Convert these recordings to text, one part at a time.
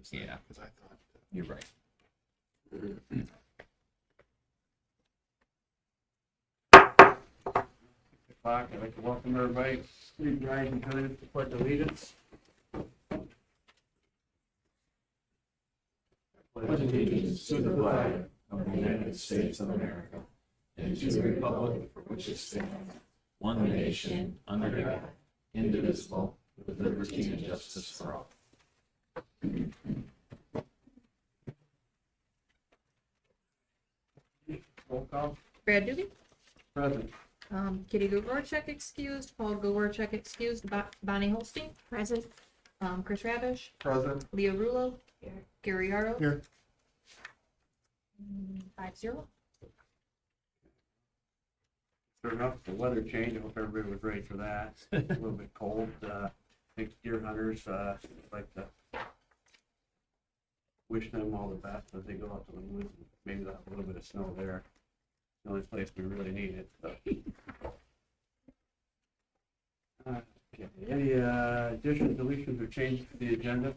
is. Yeah. Because I thought. You're right. O'clock. I'd like to welcome everybody. Please rise and join us to pledge allegiance. Pledge allegiance to the flag of the United States of America and to the republic for which it stands, one nation, under God, indivisible, with liberty and justice for all. Roll call. Brad Doobie, Present. Kitty Govorchek excused, Paul Govorchek excused, Bonnie Holstein, Present. Chris Ravish, Present. Leah Rulo, Gary Yarrow. Here. 5-0. Sure enough, the weather change. I hope everybody was ready for that. It's a little bit cold. I think deer hunters like to wish them all the best as they go out to the woods. Maybe they'll have a little bit of snow there. The only place we really need it. So. Okay. Any additions, deletions, or changes to the agenda?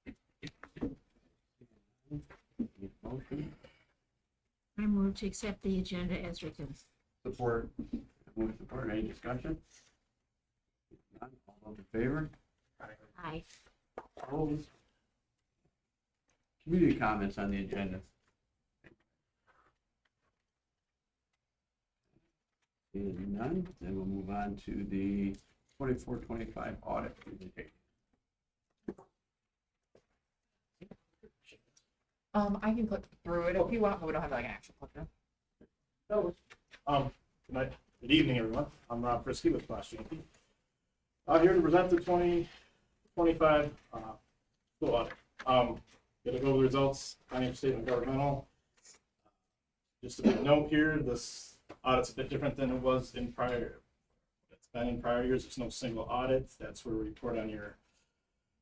Need a motion? I move to accept the agenda as written. Support. Move support. Any discussion? None. All those in favor? Aye. Opposed? Community comments on the agenda. Seeing none, then we'll move on to the 24-25 audit presentation. I can click through it if you want, but we don't have like an actual click through. Good evening, everyone. I'm Rob Frisky with PASD. Here to present the 2025 school audit. Gonna go over the results, financial statement, governmental. Just a big note here, this audit's a bit different than it was in prior. It's been in prior years. There's no single audit. That's where we report on your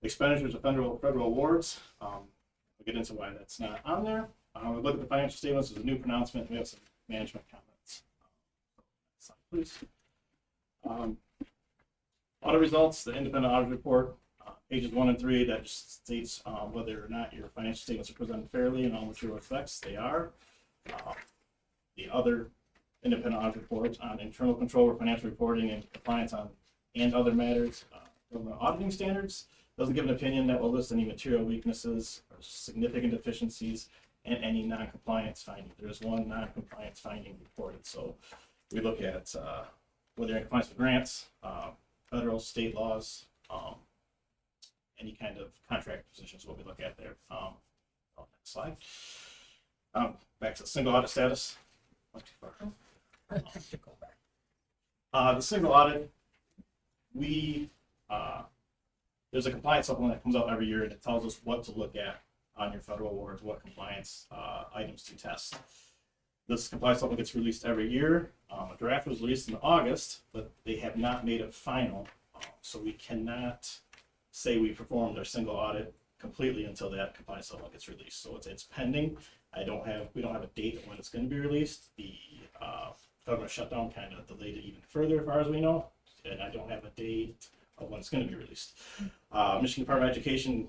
expenditures of federal awards. We'll get into why that's not on there. We look at the financial statements. There's a new pronouncement. We have some management comments. Next slide, please. Audit results, the independent audit report, pages 1 and 3, that just states whether or not your financial statements are presented fairly in all material respects. They are. The other independent audit reports on internal control or financial reporting and compliance on and other matters, government auditing standards, doesn't give an opinion that will list any material weaknesses or significant deficiencies and any non-compliance finding. There is one non-compliance finding reported. So we look at whether you're in compliance with grants, federal, state laws, any kind of contract positions, what we look at there. Next slide. Back to the single audit status. Not too far. The single audit, there's a compliance supplement that comes out every year and it tells us what to look at on your federal awards, what compliance items to test. This compliance supplement gets released every year. A draft was released in August, but they have not made it final. So we cannot say we performed our single audit completely until that compliance supplement gets released. So it's pending. We don't have a date of when it's going to be released. The government shutdown kind of delayed it even further, as far as we know, and I don't have a date of when it's going to be released. Michigan Department of Education,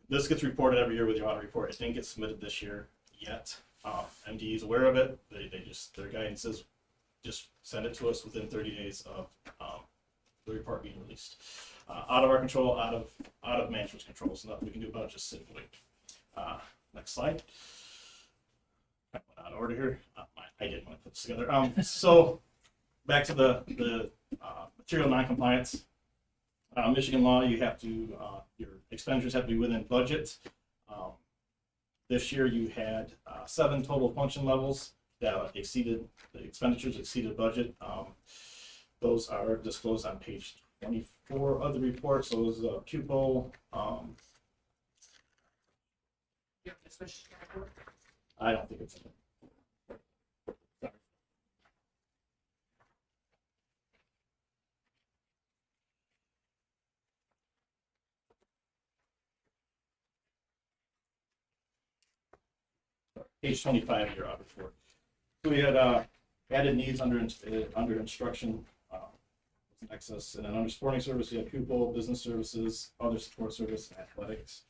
this gets reported every year with your audit report. It didn't get submitted this year yet. MDE is aware of it. Their guidance is just send it to us within 30 days of the report being released. Out of our control, out of management's control, so nothing we can do about it, just sit and wait. Next slide. I went out of order here. I didn't want to put this together. So back to the material non-compliance. Michigan law, you have to your expenditures have to be within budget. This year you had 7 total function levels that exceeded the expenditures exceeded budget. Those are disclosed on page 24 of the report. So it was a pupil. I don't think it's in it. Sorry. Page 25 of your audit report. So we had added needs under instruction. excess. And then under supporting service, you have pupil, business services, other support service, and athletics.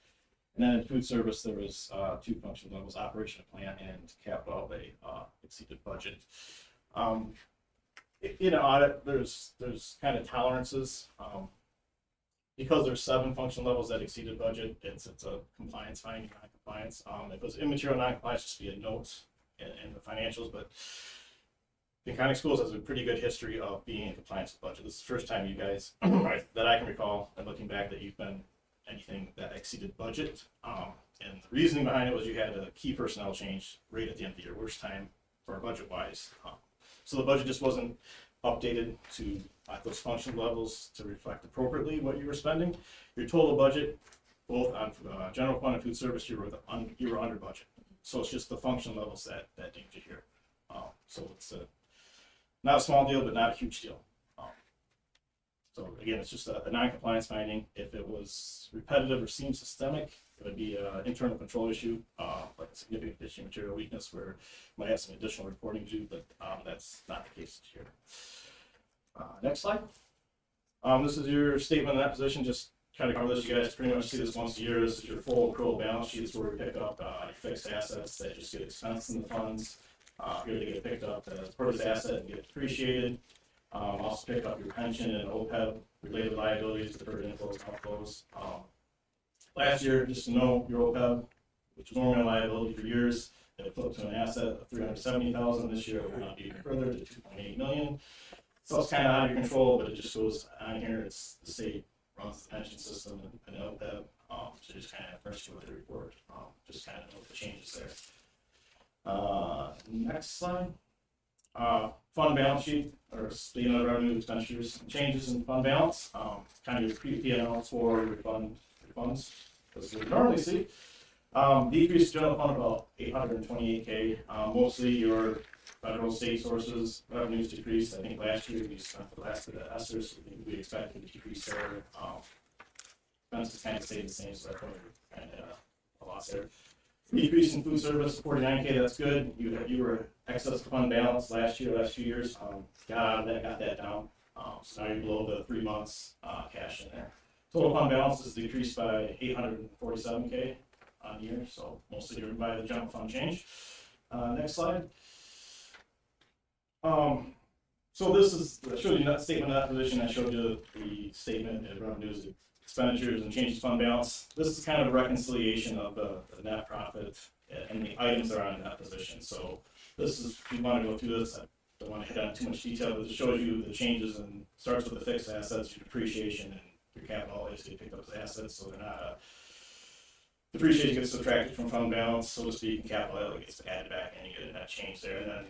And then in food service, there was two function levels: operation plan and capital outlay exceeded budget. In an audit, there's kind of tolerances. Because there's 7 function levels that exceeded budget, it's a compliance finding, non-compliance. If it was immaterial non-compliance, just be a note in the financials, but Pinconning Schools has a pretty good history of being in compliance with budget. This is the first time you guys, that I can recall, and looking back, that you've been anything that exceeded budget. And the reasoning behind it was you had a key personnel change right at the end of the year, worst time for budget-wise. So the budget just wasn't updated to those function levels to reflect appropriately what you were spending. Your total budget, both on general fund and food service, you were under budget. So it's just the function levels that deemed you here. So it's not a small deal, but not a huge deal. So again, it's just a non-compliance finding. If it was repetitive or seemed systemic, it would be an internal control issue, like a significant issue, material weakness, where you might have some additional reporting to do, but that's not the case here. Next slide. This is your statement of that position. Just kind of cover this. You guys pretty much see this once a year. This is your full accrual balance sheets where we pick up your fixed assets that just get expensed in the funds. Here they get picked up as purchase asset and get depreciated. Also pick up your pension and OPEB related liabilities, deferred inflows, outflows. Last year, just to know, your OPEB, which was normally a liability for years, it flipped to an asset of $370,000. This year, we're going to be even further to $2.8 million. So it's kind of out of your control, but it just goes on here. It's the state runs the pension system and OPEB. So just kind of first with the report, just kind of know the changes there. Next slide. Fund balance sheet, or statement of revenue, expenditures, and changes in fund balance. Kind of your pre-P&L for your funds, as we normally see. Decreased general fund about $828K. Mostly your federal state sources revenues decreased. I think last year we spent the last of the ESSER, so we expected a decrease there. Expenses kind of stayed the same, so that's kind of a loss there. Decrease in food service, $49K, that's good. You were excess fund balance last few years. Got that down. So now you're below the 3 months cash in there. Total fund balance is decreased by $847K on the year, so mostly driven by the general fund change. Next slide. So this is, I showed you that statement of that position. I showed you the statement of revenues, expenditures, and changes fund balance. This is kind of a reconciliation of the net profit and the items that are on that position. So this is, if you want to go through this, I don't want to hit on too much detail, but it shows you the changes and starts with the fixed assets, your depreciation, and your capital outlay get picked up as assets, so they're not depreciation gets subtracted from fund balance, so to speak, and capital outlay gets added back, and you get a net change there. And then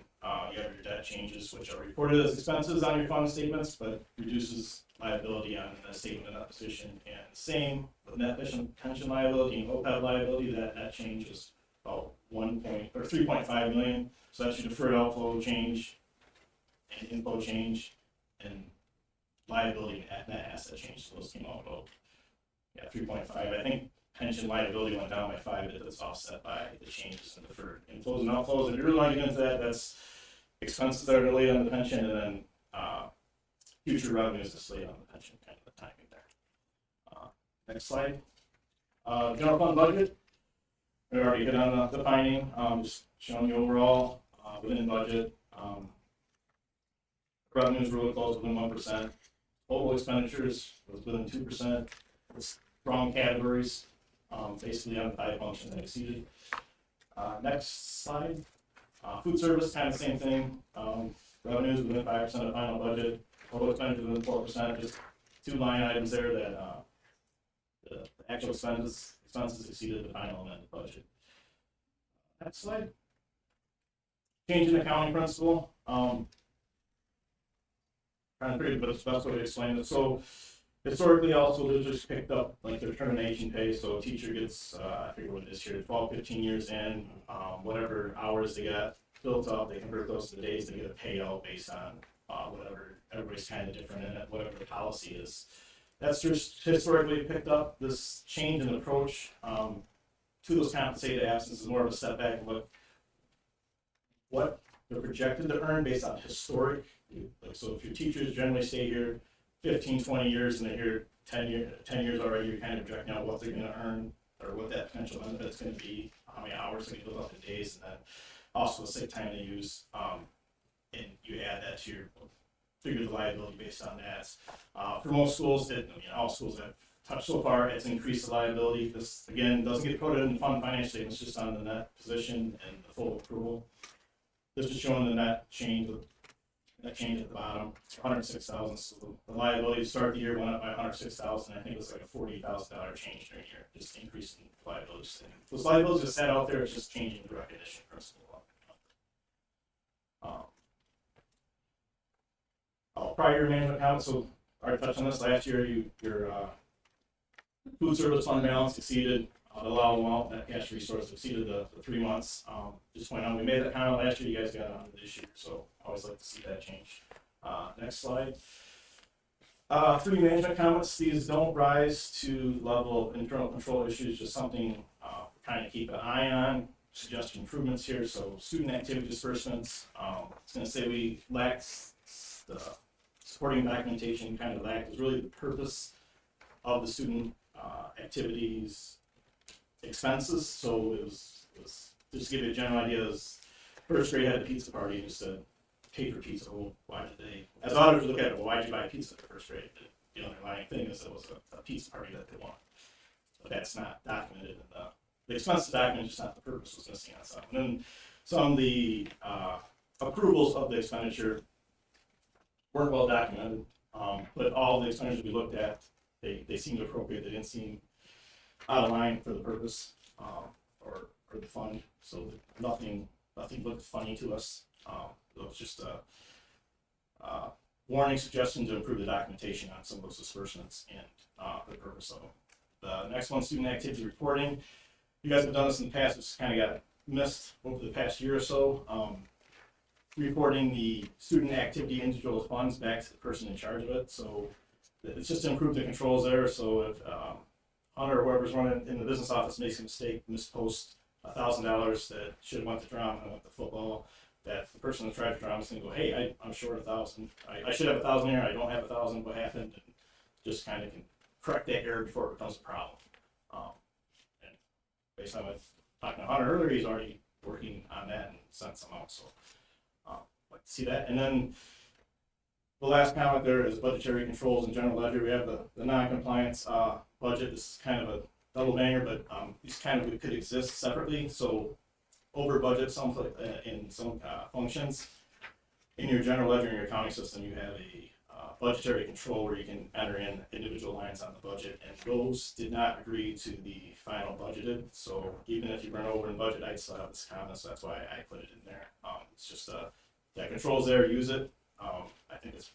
you have your debt changes, which are reported as expenses on your fund statements, but reduces liability on the statement of that position. And same with net pension liability and OPEB liability, that net change is about 3.5 million. So that's your deferred outflow change and inflow change and liability and net asset change. So those came out about 3.5. I think pension liability went down by 5, but that's offset by the changes in deferred inflows and outflows. And if you really want to get into that, that's expenses that are related on the pension, and then future revenues that's laid on the pension, kind of the timing there. Next slide. General fund budget. We already hit on the finding, just showing you overall within budget. Revenues were really close, within 1%. Total expenditures was within 2%. Strong categories, basically on 5 functions that exceeded. Next slide. Food service, kind of the same thing. Revenues within 5% of final budget. Total expenditures within 4%. Just 2 line items there that the actual expenses exceeded the final amended budget. Next slide. Change in accounting principle. Kind of pretty, but it's the best way to explain it. So historically, also, they've just picked up like their termination pay. So a teacher gets, I forget what it is here, 12, 15 years in, whatever hours they got built up, they convert those to the days, they get a payout based on whatever. Everybody's kind of different in it, whatever the policy is. That's just historically picked up. This change in approach to those compensated absences is more of a step back and look what they're projected to earn based on historic. Like, so if your teachers generally stay here 15, 20 years, and they're here 10 years already, you're kind of projecting out what they're gonna earn, or what that potential benefit's gonna be, how many hours they can live up to days, and then also the sick time they use, and you add that to your, figure the liability based on that. For most schools, all schools I've touched so far, it's increased the liability. This, again, doesn't get quoted in the fund finance statements, just on the net position and the full approval. This is showing the net change, at the bottom, it's 106,000. So the liability to start the year went up by 106,000. I think it was like a $48,000 change during the year, just increasing liabilities. Those liabilities just sat out there, it's just changing the recognition principle. Prior management accounts, so I already touched on this last year, your food service fund balance exceeded the allowable amount, that cash resource exceeded the 3 months. Just went on, we made that comment last year, you guys got it on this year, so I always like to see that change. Next slide. 3 management comments, these don't rise to level of internal control issues, just something kind of keep an eye on. Suggested improvements here, so student activity disbursements, it's going to say we lack the supporting documentation, kind of lacked is really the purpose of the student activities expenses. So it was just to give you a general idea, is first grade had a pizza party and just said pay for pizza. Well, why did they, as auditors look at it, well, why did you buy pizza for first grade? The underlying thing is it was a pizza party that they wanted, but that's not documented in the expense document, just not the purpose was missing on some. And then some of the approvals of the expenditure weren't well documented, but all the expenditures we looked at, they seemed appropriate. They didn't seem out of line for the purpose or the fund. So nothing looked funny to us. It was just a warning suggestion to improve the documentation on some of those disbursements and the purpose of them. The next one, student activity reporting. You guys have done this in the past, it's kind of got missed over the past year or so. Reporting the student activity individual funds back to the person in charge of it. So it's just to improve the controls there. So if Hunter or whoever's running in the business office makes a mistake, mispost $1,000 that should have went to drama and went to football, that the person in charge of drama is going to go, hey, I'm short 1,000. I should have 1,000 here. I don't have 1,000. What happened? And just kind of can correct that error before it becomes a problem. And based on what talking to Hunter earlier, he's already working on that and sent some out. So like to see that. And then the last comment there is budgetary controls and general ledger. We have the non-compliance budget. This is kind of a double banger, but these kind of could exist separately. So over budget some in some functions. In your general ledger in your accounting system, you have a budgetary control where you can enter in individual lines on the budget, and those did not agree to the final budgeted. So even if you run over in budget, I'd still have this comment, so that's why I put it in there. It's just that control's there, use it. I think it's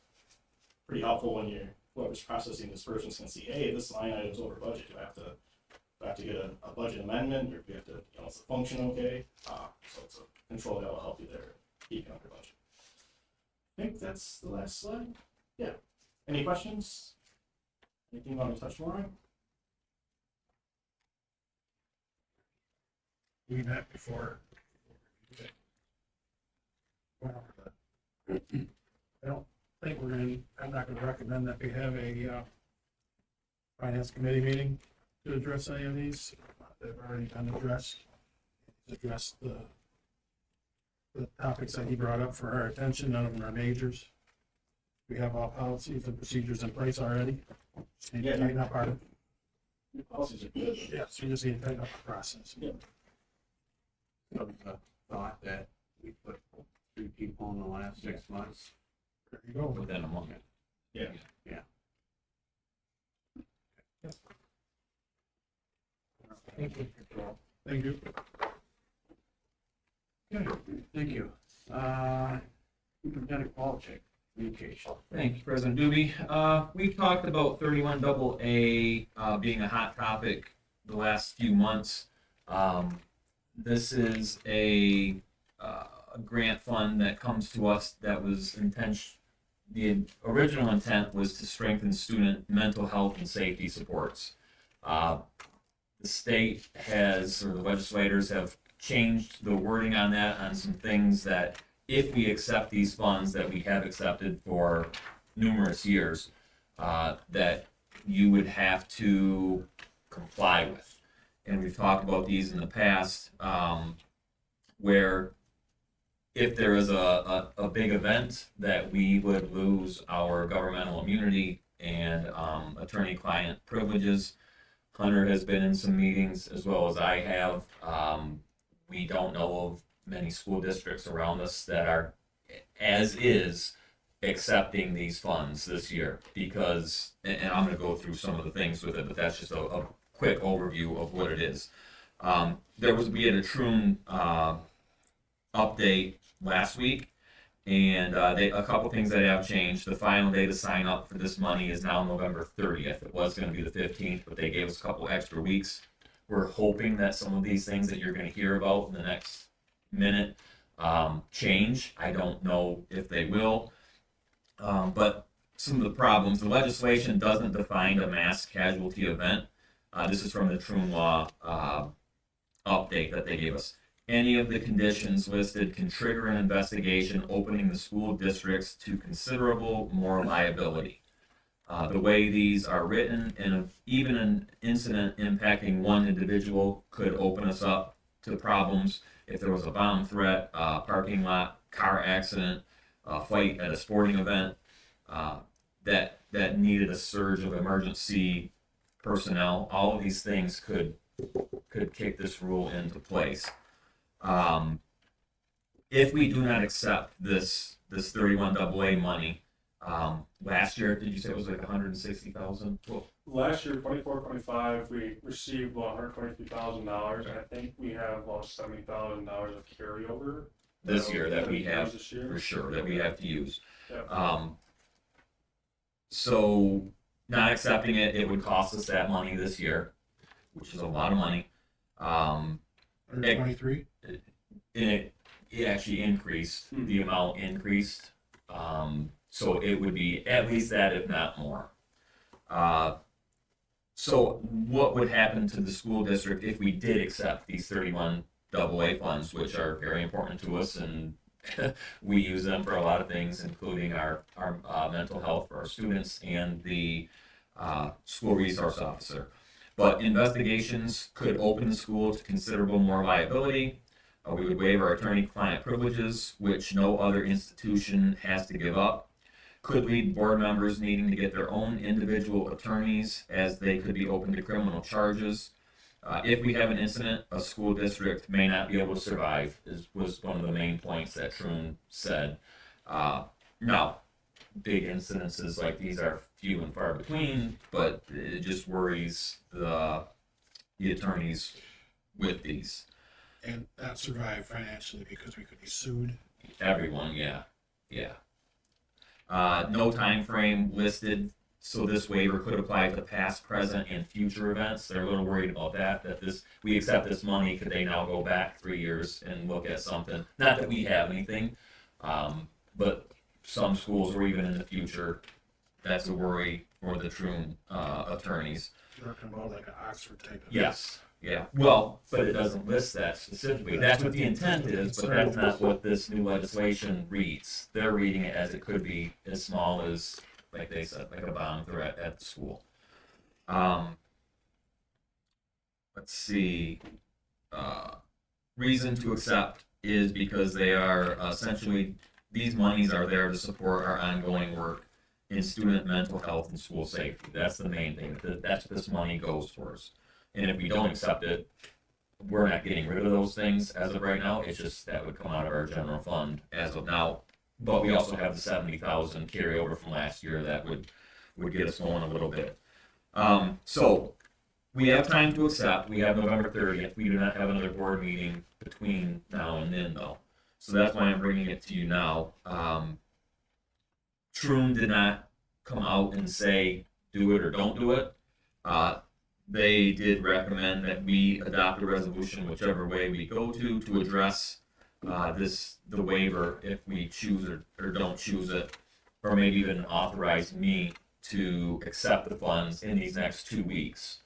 pretty helpful when whoever's processing disbursements can see, hey, this line item's over budget. Do I have to get a budget amendment, or do we have to, is the function okay? So it's a control that will help you there, keep you under budget. I think that's the last slide. Yeah. Any questions? Anything you want to touch more on? We met before. Well, I don't think I'm not gonna recommend that we have a finance committee meeting to address any of these. They've already been addressed. Address the topics that he brought up for our attention. None of them are majors. We have all policies and procedures in place already. Just need to tighten up our. Policies are good. Yes, we just need to tighten up the process. Yeah. So the thought that we put 3 people in the last 6 months. There you go. Within a month. Yeah. Yeah. Thank you. Thank you. Okay, thank you. Superintendent Qualcheck, communication. Thank you, President Doobie. We've talked about 31AA being a hot topic the last few months. This is a grant fund that comes to us that was the original intent was to strengthen student mental health and safety supports. The state has, or the legislators have changed the wording on that on some things that if we accept these funds that we have accepted for numerous years, that you would have to comply with. And we've talked about these in the past, where if there is a big event that we would lose our governmental immunity and attorney-client privileges. Hunter has been in some meetings as well as I have. We don't know of many school districts around us that are, as is, accepting these funds this year because, and I'm going to go through some of the things with it, but that's just a quick overview of what it is. We had a Troon update last week, and a couple things that have changed. The final day to sign up for this money is now November 30th. It was going to be the 15th, but they gave us a couple extra weeks. We're hoping that some of these things that you're going to hear about in the next minute change. I don't know if they will, but some of the problems, the legislation doesn't define a mass casualty event. This is from the Troon Law update that they gave us. Any of the conditions listed can trigger an investigation opening the school districts to considerable more liability. The way these are written, and even an incident impacting one individual could open us up to problems if there was a bomb threat, parking lot, car accident, a fight at a sporting event that needed a surge of emergency personnel. All of these things could kick this rule into place. If we do not accept this 31 AA money, last year, did you say it was like 160,000? Well, Last year, 24-25, we received about $123,000, and I think we have about $70,000 of carryover. this year that we have This year. for sure that we have to use. Yeah. So not accepting it, it would cost us that money this year, which is a lot of money. 123? And it actually increased, the amount increased. So it would be at least that, if not more. So what would happen to the school district if we did accept these 31 AA funds, which are very important to us, and we use them for a lot of things, including our mental health for our students and the school resource officer. But investigations could open the school to considerable more liability. We would waive our attorney-client privileges, which no other institution has to give up. Could lead board members needing to get their own individual attorneys, as they could be open to criminal charges. If we have an incident, a school district may not be able to survive, was one of the main points that Troon said. Now, big incidences like these are few and far between, but it just worries the attorneys with these. And not survive financially because we could be sued. Everyone, yeah. No time frame listed, so this waiver could apply to past, present, and future events. They're a little worried about that we accept this money, could they now go back 3 years and look at something? Not that we have anything, but some schools or even in the future, that's a worry for the Troon attorneys. You're talking about like an Oxford type of. Yes, yeah. Well, but it doesn't list that specifically. That's what the intent is, but that's not what this new legislation reads. They're reading it as it could be as small as, like they said, like a bomb threat at the school. Let's see. Reason to accept is because they are essentially, these monies are there to support our ongoing work in student mental health and school safety. That's the main thing. That's what this money goes towards. And if we don't accept it, we're not getting rid of those things as of right now. It's just that would come out of our general fund as of now. But we also have the 70,000 carryover from last year that would get us going a little bit. So we have time to accept. We have November 30th. We do not have another board meeting between now and then, though. So that's why I'm bringing it to you now. Troon did not come out and say do it or don't do it. They did recommend that we adopt a resolution, whichever way we go to address the waiver if we choose or don't choose it, or maybe even authorize me to accept the funds in these next 2 weeks.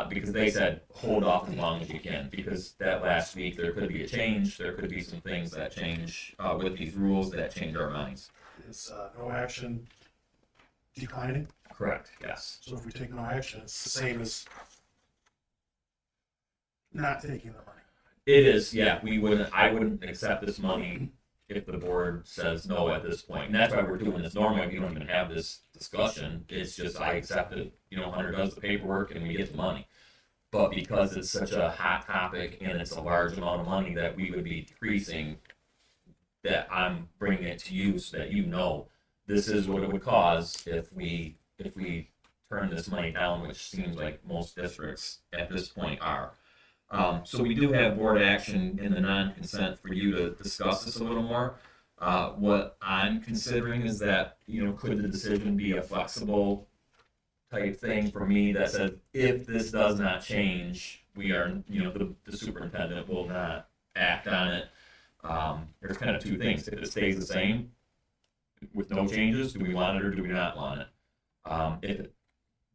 Because they said hold off as long as you can, because that last week there could be a change, there could be some things that change with these rules that change our minds. It's no action declining. Correct, yes. So if we take no action, it's the same as not taking the money. It is, yeah, I wouldn't accept this money if the board says no at this point. And that's why we're doing this. Normally, we don't even have this discussion. It's just I accept it, Hunter does the paperwork and we get the money. But because it's such a hot topic and it's a large amount of money that we would be decreasing, that I'm bringing it to you so that this is what it would cause if we turn this money down, which seems like most districts at this point are. So we do have board action in the non-consent for you to discuss this a little more. What I'm considering is that, could the decision be a flexible type thing for me that says, if this does not change, we are, the superintendent will not act on it. There's kind of two things. If it stays the same with no changes, do we want it or do we not want it? If it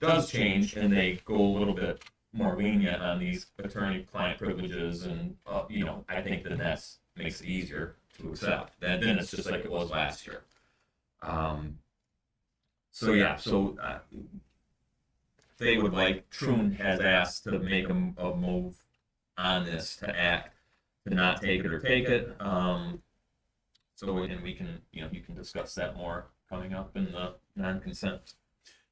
does change and they go a little bit more lenient on these attorney-client privileges, and I think then that makes it easier to accept. Then it's just like it was last year. They would like Troon has asked to make a move on this to act, to not take it or take it. And we can you can discuss that more coming up in the non-consent.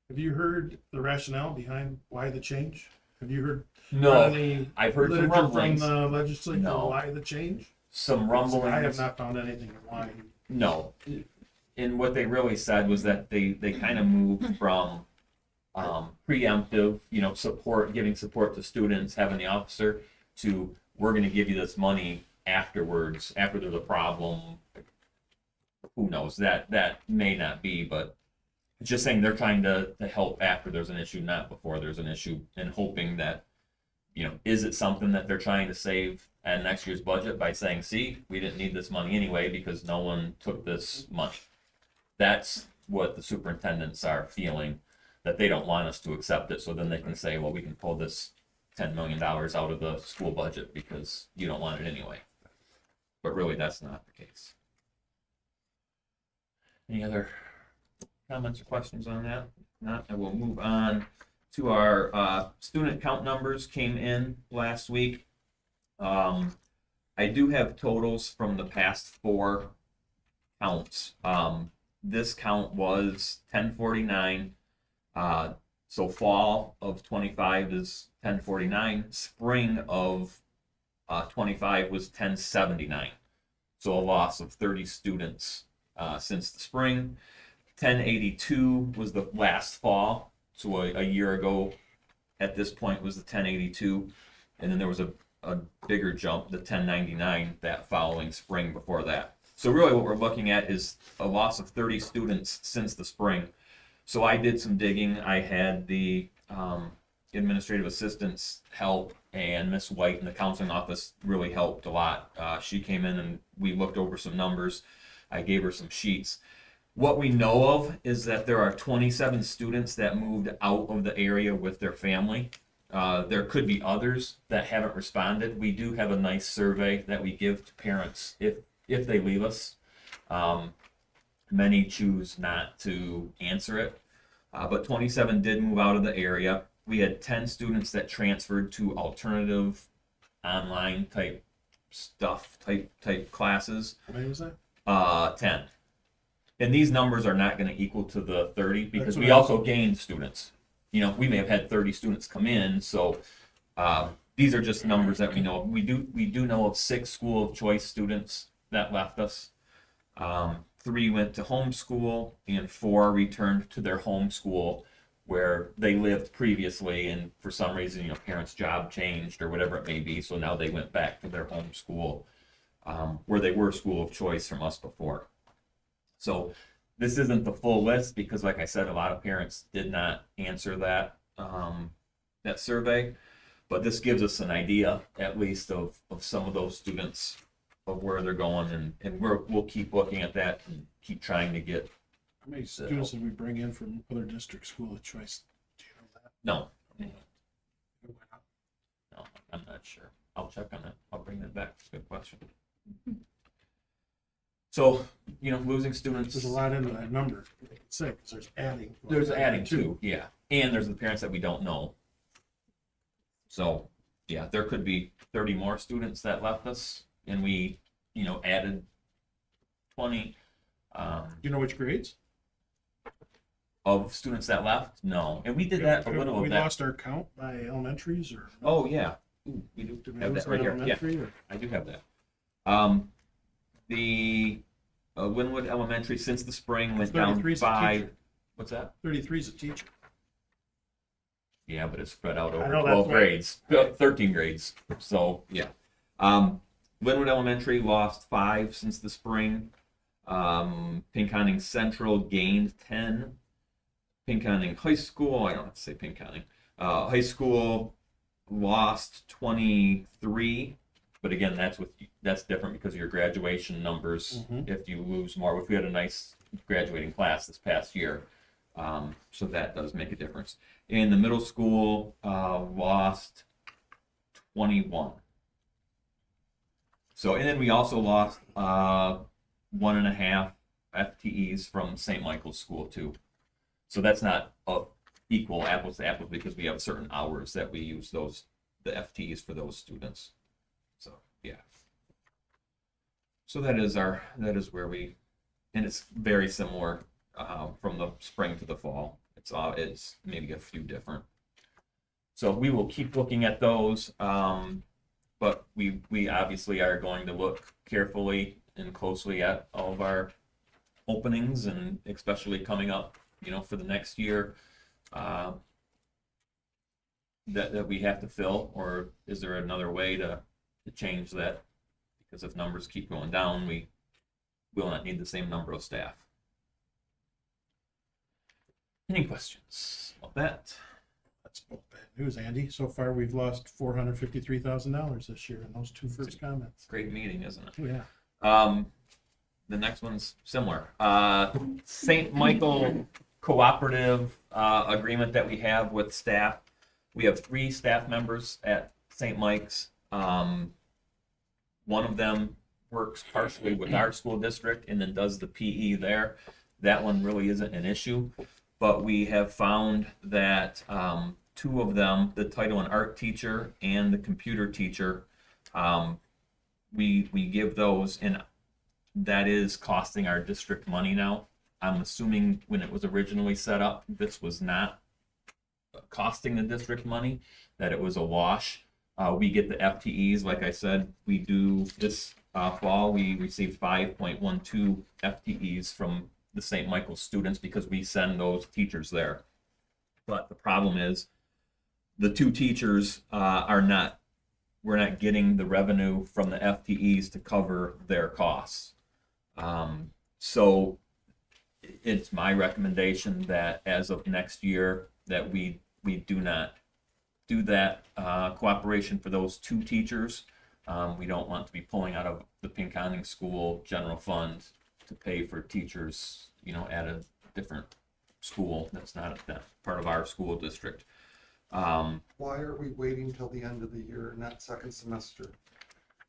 Have you heard the rationale behind why the change? Have you heard No, any I've heard some literature from rumblings. the legislature No. why the change? Some rumblings. I have not found anything why. No. And what they really said was that they kind of moved from preemptive, support, giving support to students, having the officer, to we're going to give you this money afterwards, after there's a problem. Who knows? That may not be, but it's just saying they're trying to help after there's an issue, not before there's an issue, and hoping that, is it something that they're trying to save at next year's budget by saying, see, we didn't need this money anyway because no one took this money. That's what the superintendents are feeling, that they don't want us to accept it, so then they can say, well, we can pull this $10 million out of the school budget because you don't want it anyway. But really, that's not the case. Any other comments or questions on that? If not, I will move on to our student count numbers came in last week. I do have totals from the past 4 counts. This count was 1049. So fall of 25 is 1049. Spring of 25 was 1079. So a loss of 30 students since the spring. 1082 was the last fall. So a year ago at this point was the 1082. And then there was a bigger jump, the 1099, that following spring before that. So really what we're looking at is a loss of 30 students since the spring. So I did some digging. I had the administrative assistants help, and Miss White in the counseling office really helped a lot. She came in and we looked over some numbers. I gave her some sheets. What we know of is that there are 27 students that moved out of the area with their family. There could be others that haven't responded. We do have a nice survey that we give to parents if they leave us. Many choose not to answer it, but 27 did move out of the area. We had 10 students that transferred to alternative online type stuff, type classes. How many was that? 10. And these numbers are not going to equal to the 30 because That's we what I- also gained students. We may have had 30 students come in, so these are just numbers that we know of. We do know of 6 school of choice students that left us. 3 went to homeschool, and 4 returned to their home school where they lived previously, and for some reason, parents' job changed or whatever it may be, so now they went back to their home school where they were school of choice from us before. So this isn't the full list because, like I said, a lot of parents did not answer that survey, but this gives us an idea, at least, of some of those students, of where they're going, and we'll keep looking at that and keep trying to get. How many students did we bring in from other district school of choice? Do you know that? No, I'm not sure. I'll check on it. I'll bring that back. It's a good question. So losing students. There's a lot into that number, like it's sick, 'cause there's adding. There's adding too, yeah. And there's the parents that we don't know. So, yeah, there could be 30 more students that left us and we, added 20. Do you know which grades? Of students that left? No. And we did that, a little We of that. lost our count by elementaries or? Oh, yeah. Ooh, we do Did we have lose that right an here. Yeah, elementary or? I do have that. The Winwood Elementary since the spring went down 33 's a 5. teacher. What's that? 33 is a teacher. Yeah, but it's spread out I over know, 12 that's why- grades, 13 grades. So, yeah. Linwood Elementary lost 5 since the spring. Pinconning Central gained 10. Pinconning High School, I don't have to say Pinconning. High School lost 23. But again, that's different because of your graduation numbers. Mhm. If you lose more, which we had a nice graduating class this past year, so that does make a difference. In the middle school, lost 21. So, and then we also lost 1.5 FTEs from St. Michael's School too. So that's not equal apples to apples because we have certain hours that we use the FTEs for those students. So, yeah. So that is where we, and it's very similar from the spring to the fall. It's maybe a few different. So we will keep looking at those, but we obviously are going to look carefully and closely at all of our openings, and especially coming up, for the next year. That we have to fill, or is there another way to change that? Because if numbers keep going down, we will not need the same number of staff. Any questions about that? That's both bad news, Andy. So far, we've lost $453,000 this year in those two first comments. Great meeting, isn't it? Oh, yeah. The next one's similar. St. Michael cooperative agreement that we have with staff. We have 3 staff members at St. Mike's. One of them works partially with our school district and then does the PE there. That one really isn't an issue, but we have found that 2 of them, the title and art teacher and the computer teacher, we give those, and that is costing our district money now. I'm assuming when it was originally set up, this was not costing the district money, that it was a wash. We get the FTEs, like I said, we do this fall, we received 5.12 FTEs from the St. Michael's students because we send those teachers there. But the problem is the 2 teachers we're not getting the revenue from the FTEs to cover their costs. So it's my recommendation that as of next year that we do not do that cooperation for those 2 teachers. We don't want to be pulling out of the Pinconning School general fund to pay for teachers, at a different school that's not that part of our school district. Why are we waiting till the end of the year, not second semester?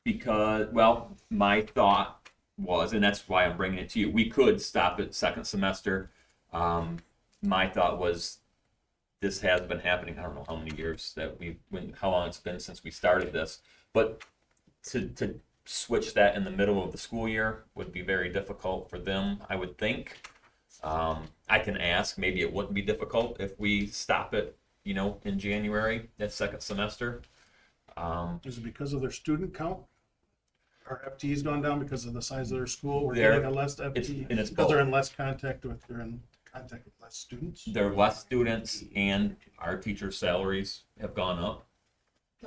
Because, well, my thought was, and that's why I'm bringing it to you, we could stop at second semester. My thought was, this has been happening, I don't know how many years how long it's been since we started this, but to switch that in the middle of the school year would be very difficult for them, I would think. I can ask, maybe it wouldn't be difficult if we stop it, in January, that second semester. Is it because of their student count? Our FTE's gone down because of the size of their school? We're They're- getting a less FTE? and it's Because they're both. in less contact with less students? There are less students and our teachers' salaries have gone up.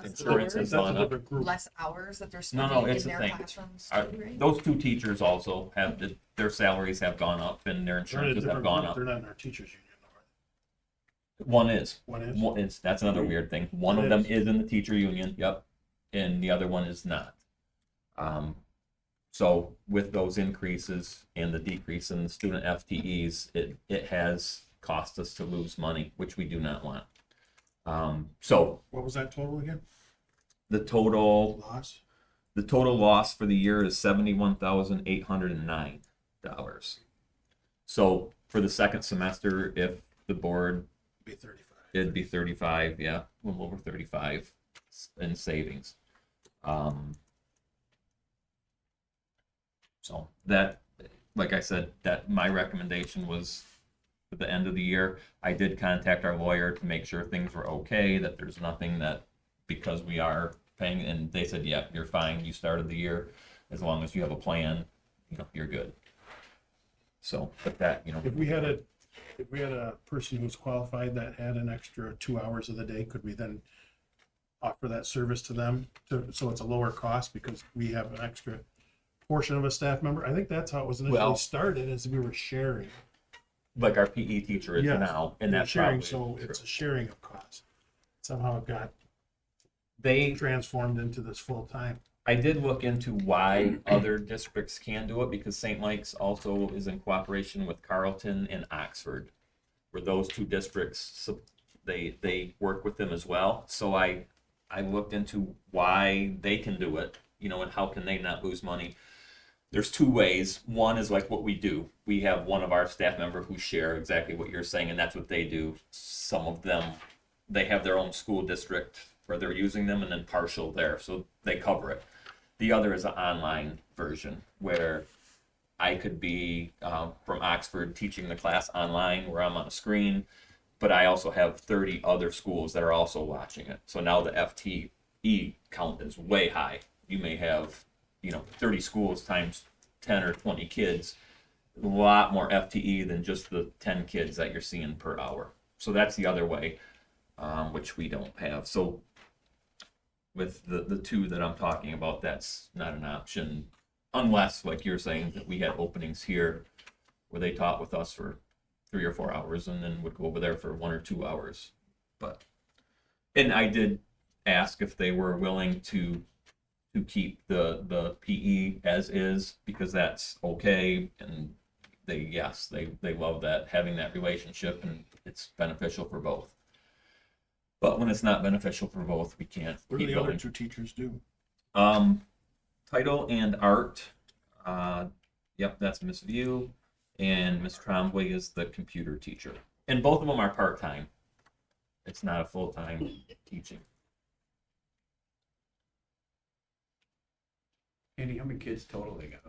Insurance has That's a gone up. different group. Less hours that they're No, spending it's in the their thing. classrooms Our- too, right? Those 2 teachers also their salaries have gone up and their They're in a insurances have different gone group. up. They're not in our teachers union. One is. One is? That's another weird thing. One It of them is. is in the teacher union, yep, and the other one is not. So with those increases and the decrease in the student FTEs, it has cost us to lose money, which we do not want. So What was that total again? the total Loss? loss for the year is 71,809. So for the second semester, if the board, Be 35. it'd be 35, yeah, a little over 35 in savings. So that, like I said, that my recommendation was at the end of the year. I did contact our lawyer to make sure things were okay, that there's nothing that, because we are paying, and they said, yeah, you're fine, you started the year, as long as you have a plan, you're good. So, but that, If we had a person who was qualified that had an extra 2 hours of the day, could we then offer that service to them so it's a lower cost because we have an extra portion of a staff member? I think that's how it was initially Well- started, as we were sharing. like our PE teacher is Yes, now, and that's sharing, probably so it's a sharing of cost. Somehow it got they transformed into this full time. I did look into why other districts can do it, because St. Mike's also is in cooperation with Carleton and Oxford, where those two districts, they work with them as well. So I looked into why they can do it, and how can they not lose money. There's two ways. One is like what we do. We have one of our staff members who share exactly what you're saying, and that's what they do. Some of them, they have their own school district where they're using them, and then partial there, so they cover it. The other is an online version where I could be from Oxford teaching the class online where I'm on a screen, but I also have 30 other schools that are also watching it. So now the FTE count is way high. You may have 30 schools times 10 or 20 kids, a lot more FTE than just the 10 kids that you're seeing per hour. So that's the other way, which we don't have. So with the two that I'm talking about, that's not an option unless, like you're saying, that we had openings here where they taught with us for 3 or 4 hours and then would go over there for 1 or 2 hours. And I did ask if they were willing to keep the PE as is, because that's okay, and they love that, having that relationship, and it's beneficial for both. But when it's not beneficial for both, we can't What do keep the other going. two teachers do? Title and art, yep, that's Miss View, and Miss Trombley is the computer teacher, and both of them are part-time. It's not a full-time teaching. Andy, how many kids total they got?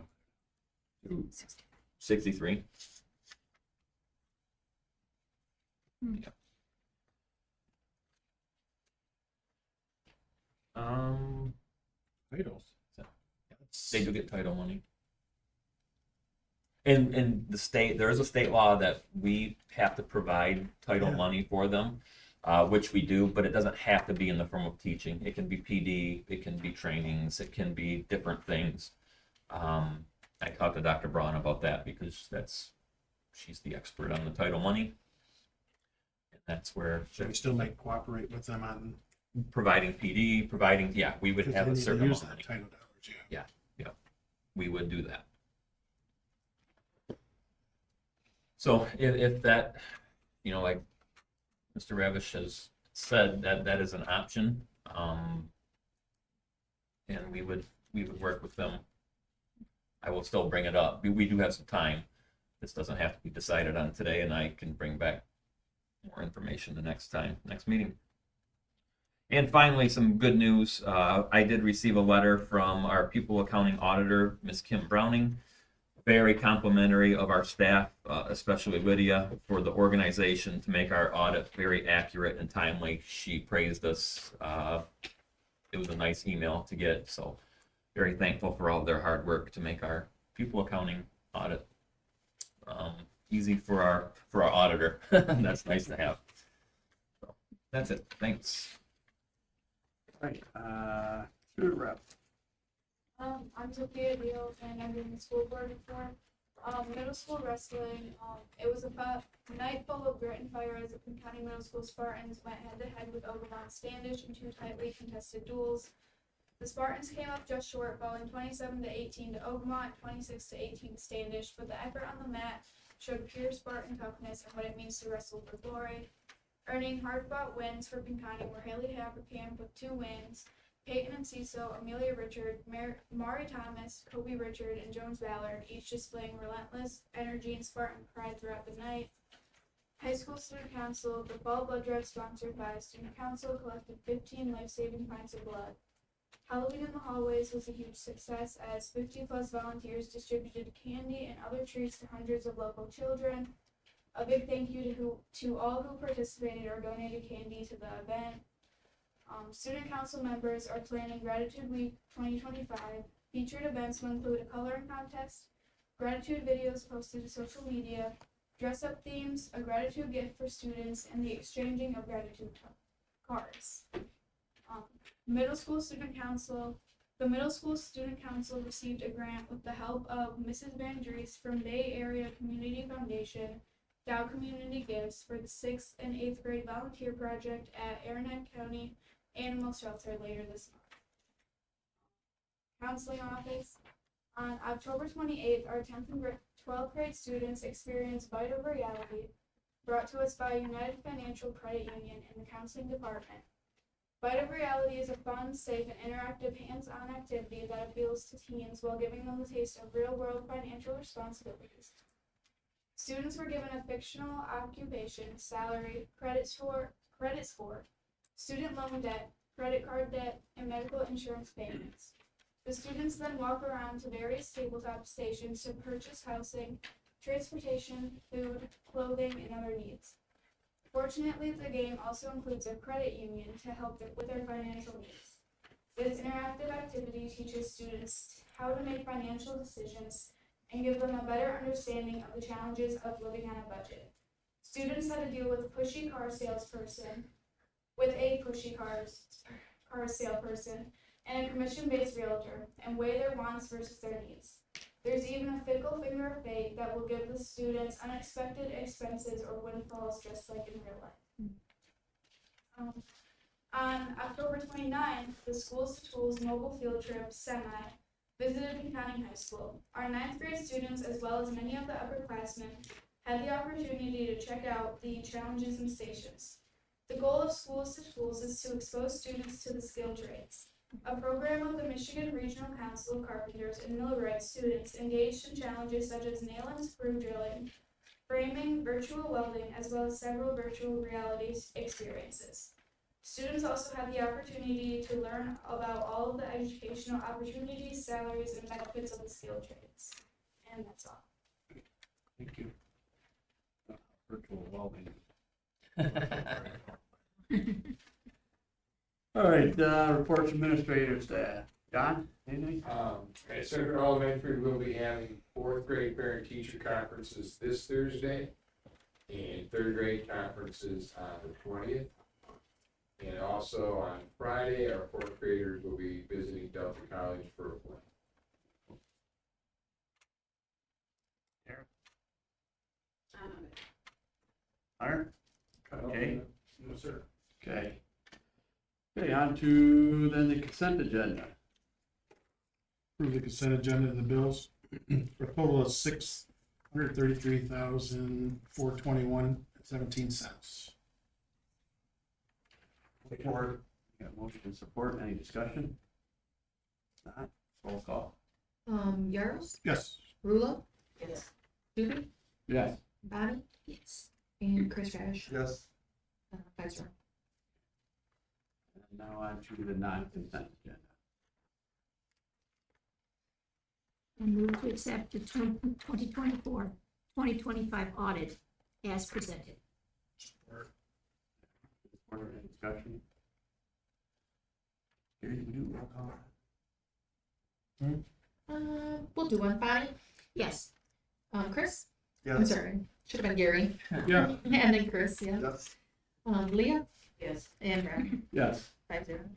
63. Yeah. Titles. They do get title money. In the state, there is a state law that we have to provide title Yeah. money for them, which we do, but it doesn't have to be in the form of teaching. It can be PD, it can be trainings, it can be different things. I talked to Dr. Braun about that because she's the expert on the title money. And that's where So we still might cooperate with them on. providing PD, we would because have they a need to certain use amount of that money. title dollars, yeah. We would do that. So if that, like Mr. Ravish has said, that is an option, and we would work with them. I will still bring it up. We do have some time. This doesn't have to be decided on today, and I can bring back more information the next meeting. And finally, some good news. I did receive a letter from our pupil accounting auditor, Ms. Kim Browning. Very complimentary of our staff, especially Lydia, for the organization to make our audit very accurate and timely. She praised us. It was a nice email to get, so very thankful for all their hard work to make our pupil accounting audit easy for our auditor. That's nice to have. So that's it. Thanks. Right, student rep. I'm Sophia Deal, and I'm doing the school board report. Middle school wrestling, it was about a night full of grit and fire as the Pinconning Middle School Spartans went head-to-head with Obermont Standish in 2 tightly contested duels. The Spartans came up just short, falling 27-18 to Obermont, 26-18 to Standish, but the effort on the mat showed pure Spartan toughness and what it means to wrestle for glory. Earning hard-fought wins for Pinconning were Haley Haberkamp with 2 wins, Peyton and Cecil, Amelia Richard, Mari Thomas, Kobe Richard, and Jones Ballard, each displaying relentless energy and Spartan pride throughout the night. High School Student Council, the Fall Blood Drive sponsored by Student Council, collected 15 life-saving pints of blood. Halloween in the hallways was a huge success as 50-plus volunteers distributed candy and other treats to hundreds of local children. A big thank you to all who participated or donated candy to the event. Student Council members are planning Gratitude Week 2025. Featured events will include a coloring contest, gratitude videos posted to social media, dress-up themes, a gratitude gift for students, and the exchanging of gratitude cards. Middle School Student Council. The Middle School Student Council received a grant with the help of Mrs. Van Dries from Bay Area Community Foundation, Dow Community Gives, for the 6th and 8th grade volunteer project at Aranet County Animal Shelter later this month. Counseling Office. On October 28th, our 10th and 12th grade students experienced Bite of Reality, brought to us by United Financial Credit Union in the Counseling Department. Bite of Reality is a fun, safe, and interactive hands-on activity that appeals to teens while giving them the taste of real-world financial responsibilities. Students were given a fictional occupation, salary, credit score, student loan debt, credit card debt, and medical insurance payments. The students then walk around to various tabletop stations to purchase housing, transportation, food, clothing, and other needs. Fortunately, the game also includes a credit union to help with their financial needs. This interactive activity teaches students how to make financial decisions and give them a better understanding of the challenges of living on a budget. Students had to deal with a pushy car salesperson, and a commission-based realtor, and weigh their wants versus their needs. There's even a fickle finger of fate that will give the students unexpected expenses or windfalls just like in real life. On October 29th, the Schools to Tools mobile field trip semi visited Pinconning High School. Our 9th grade students, as well as many of the upperclassmen, had the opportunity to check out the challenges and stations. The goal of Schools to Tools is to expose students to the skilled trades. A program of the Michigan Regional Council of Carpenters and Millwright students engaged in challenges such as nail and screw drilling, framing, virtual welding, as well as several virtual reality experiences. Students also had the opportunity to learn about all of the educational opportunities, salaries, and benefits of the skilled trades. And that's all. Thank you. Virtual welding. All right, reports administrative staff. John, anything? At Central Elementary, we'll be having 4th grade parent teacher conferences this Thursday and 3rd grade conferences on the 20th. And also on Friday, our 4th graders will be visiting Delta College for a play. Hunter? Okay. No, sir. Okay. Okay, on to then the consent agenda. Approve the consent agenda of the bills for a total of $633,421.17. Support. Got motion and support, any discussion? Not, roll call. Yarrows, Yes. Rulo. Yes. Doobie, Yes. Bonnie, Yes. and Chris Rash. Yes. 5-0. And now on to the non-consent agenda. I move to accept the 2024-2025 audit as presented. Support, any discussion? Here, you do roll call. We'll do one. Bonnie, Yes. Chris. I'm Yes. sorry, should have been Gary. Yeah. And then Chris, yeah. Yes. Leah. Yes. And Brad. Yes. 5-0.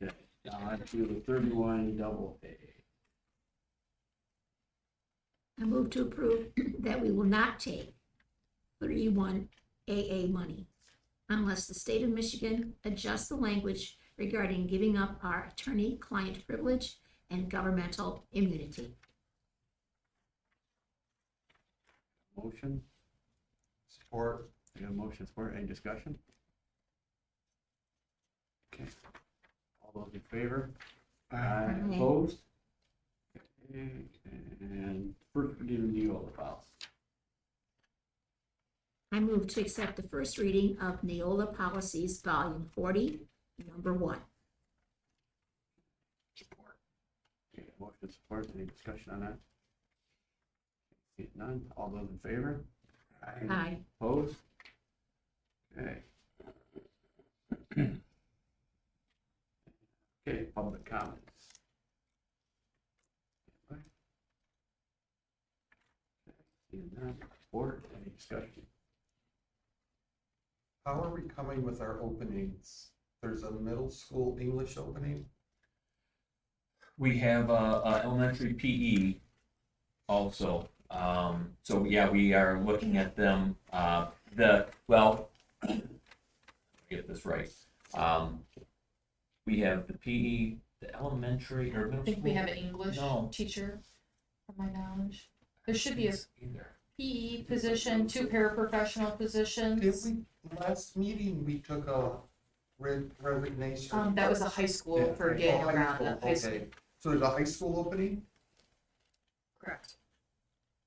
Okay, now on to the 31 double A. I move to approve that we will not take 31 AA money unless the state of Michigan adjusts the language regarding giving up our attorney-client privilege and governmental immunity. Motion, Support. we have a motion support, any discussion? Okay, all those in favor? Aye. Opposed? Okay, and first reading of Neola policy. I move to accept the first reading of Neola Policies, Volume 40, Number 1. Support. Okay, motion support, any discussion on that? See none, all those in favor? Aye. Opposed? Okay. Okay, public comments. Seeing none, board, any discussion? How are we coming with our openings? There's a middle school English opening. We have elementary PE also. So yeah, we are looking at them. Get this right. We have the PE, the elementary or middle I think we school? have an English No. teacher, from my knowledge. There should be a Either. PE position, 2 paraprofessional positions. Did we, last meeting, we took a resignation? That was a high school for Oh, Daniel high Brown, school, high school, okay. So there's a high school opening? correct.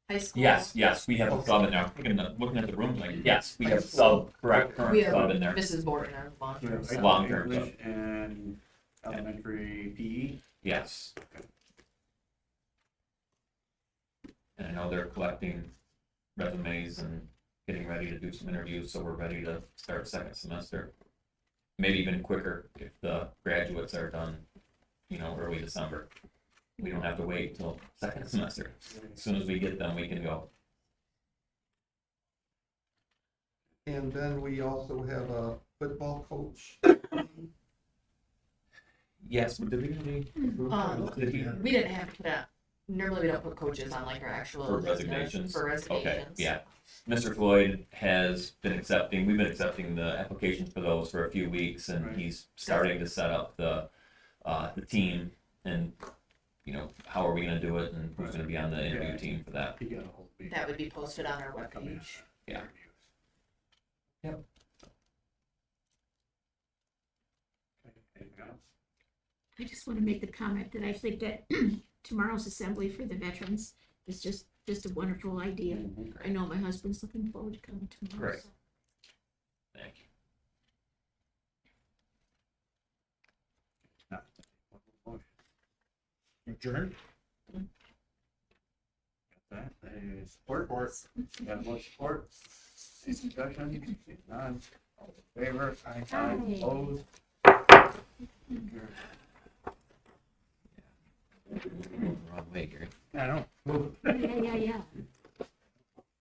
High school. Yes, we have a sub in there. Looking at the room, like, yes, we have sub, correct, We current have sub in there. Mrs. Borden on long We term. have So. Long-term, English and elementary PE. Yes. And I know they're collecting resumes and getting ready to do some interviews, so we're ready to start second semester. Maybe even quicker if the graduates are done, early December. We don't have to wait till second semester. As soon as we get them, we can go. And then we also have a football coach. Yes, did we really? Did we? We didn't have to put out, normally we don't put coaches on like our actual. For agenda resignations? For resignations. Okay, yeah. Mr. Floyd has been we've been accepting the applications for those for a few weeks, and Right. he's starting to set up the team, and, how are we gonna do it, and who's gonna be on the interview Yeah. team for that. He got a whole week. That would be posted on our Come in. webpage. Yeah. Yep. Okay, anything else? I just want to make the comment that I think that tomorrow's assembly for the veterans is just a wonderful idea. I know my husband's looking forward to coming tomorrow. Great. so. Thank you. No. Motion. Adjourn? Got that, any support? Got more support? Any discussion? Seeing none, all in favor? Aye. Opposed? Wrong way, Gary. I don't. Yeah.